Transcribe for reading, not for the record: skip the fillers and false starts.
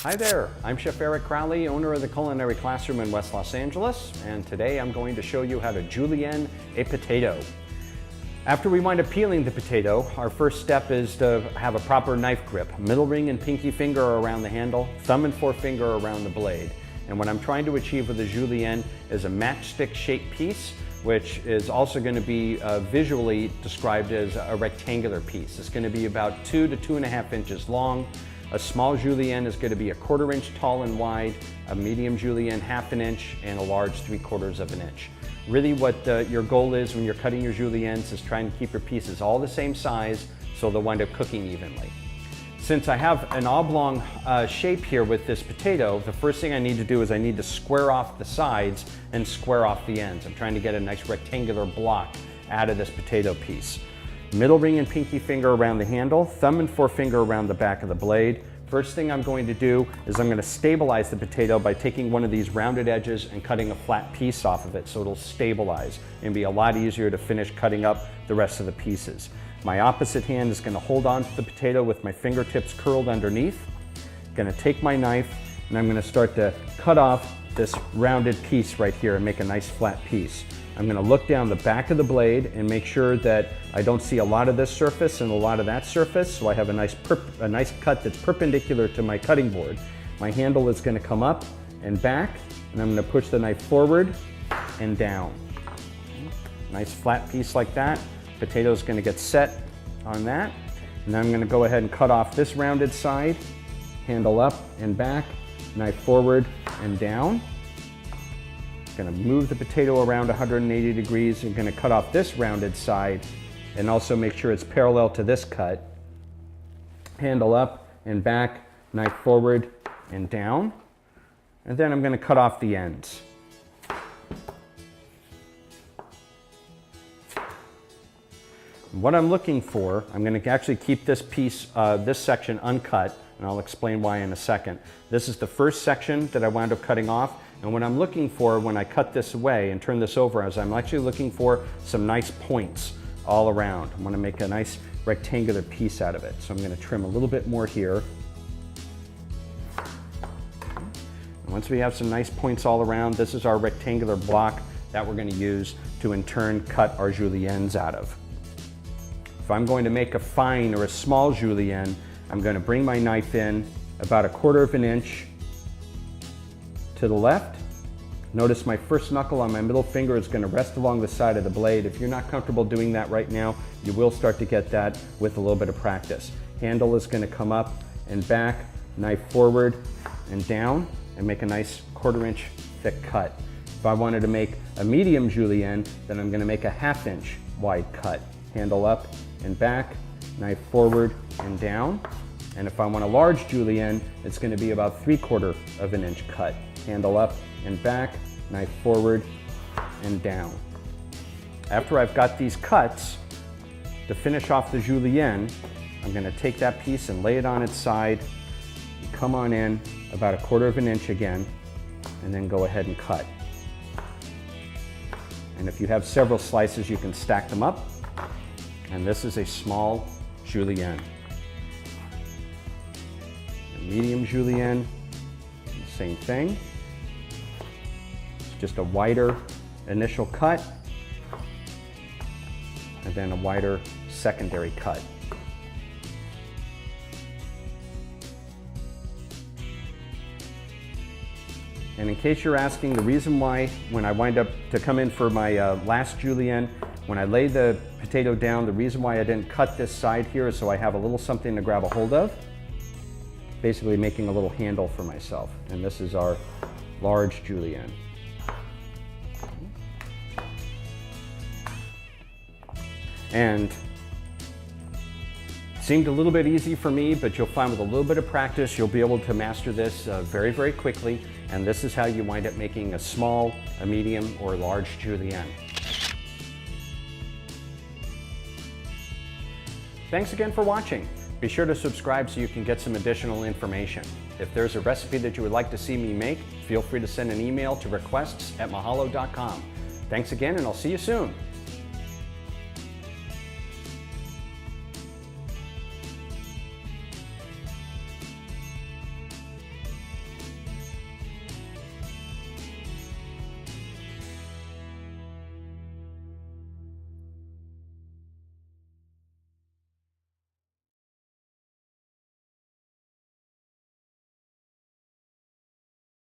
Hi there, I'm Chef Eric Crowley, owner of the Culinary Classroom in West Los Angeles, and today I'm going to show you how to julienne a potato. After we wind up peeling the potato, our first step is to have a proper knife grip. Middle ring and pinky finger around the handle, thumb and forefinger around the blade. And what I'm trying to achieve with the julienne is a matchstick shaped piece, which is also going to be visually described as a rectangular piece. It's going to be about 2 to 2.5 inches long. A small julienne is going to be 1/4 inch tall and wide, a medium julienne 1/2 inch, and a large 3/4 inch. Really what your goal is when you're cutting your juliennes is trying to keep your pieces all the same size so they'll wind up cooking evenly. Since I have an oblong shape here with this potato, the first thing I need to do is I need to square off the sides and square off the ends. I'm trying to get a nice rectangular block out of this potato piece. Middle ring and pinky finger around the handle, thumb and forefinger around the back of the blade. First thing I'm going to do is I'm going to stabilize the potato by taking one of these rounded edges and cutting a flat piece off of it so it'll stabilize and be a lot easier to finish cutting up the rest of the pieces. My opposite hand is going to hold on to the potato with my fingertips curled underneath. I'm going to take my knife and I'm going to start to cut off this rounded piece right here and make a nice flat piece. I'm going to look down the back of the blade and make sure that I don't see a lot of this surface and a lot of that surface, so I have a nice cut that's perpendicular to my cutting board. My handle is going to come up and back, and I'm going to push the knife forward and down. Nice flat piece like that. Potato is going to get set on that, and then I'm going to go ahead and cut off this rounded side, handle up and back, knife forward and down. Going to move the potato around 180 degrees. I'm going to cut off this rounded side and also make sure it's parallel to this cut. Handle up and back, knife forward and down. And then I'm going to cut off the ends. What I'm looking for, I'm going to actually keep this piece, this section uncut, and I'll explain why in a second. This is the first section that I wound up cutting off. And what I'm looking for when I cut this away and turn this over is I'm actually looking for some nice points all around. I'm going to make a nice rectangular piece out of it. So I'm going to trim a little bit more here. And once we have some nice points all around, this is our rectangular block that we're going to use to in turn cut our juliennes out of. If I'm going to make a fine or a small julienne, I'm going to bring my knife in about 1/4 inch to the left. Notice my first knuckle on my middle finger is going to rest along the side of the blade. If you're not comfortable doing that right now, you will start to get that with a little bit of practice. Handle is going to come up and back, knife forward and down, and make a nice 1/4 inch thick cut. If I wanted to make a medium julienne, then I'm going to make a 1/2 inch wide cut. Handle up and back, knife forward and down. And if I want a large julienne, it's going to be about 3/4 inch cut. Handle up and back, knife forward and down. After I've got these cuts, to finish off the julienne, I'm going to take that piece and lay it on its side, and come on in about 1/4 inch again, and then go ahead and cut. And if you have several slices, you can stack them up. And this is a small julienne. A medium julienne, same thing. It's just a wider initial cut and then a wider secondary cut. And in case you're asking, the reason why when I wind up to come in for my last julienne, when I lay the potato down, the reason why I didn't cut this side here is so I have a little something to grab a hold of. Basically making a little handle for myself. And this is our large julienne. And it seemed a little bit easy for me, but you'll find with a little bit of practice, you'll be able to master this very, very quickly. And this is how you wind up making a small, a medium, or a large julienne. Thanks again for watching. Be sure to subscribe so you can get some additional information. If there's a recipe that you would like to see me make, feel free to send an email to requests@mahalo.com. Thanks again, and I'll see you soon.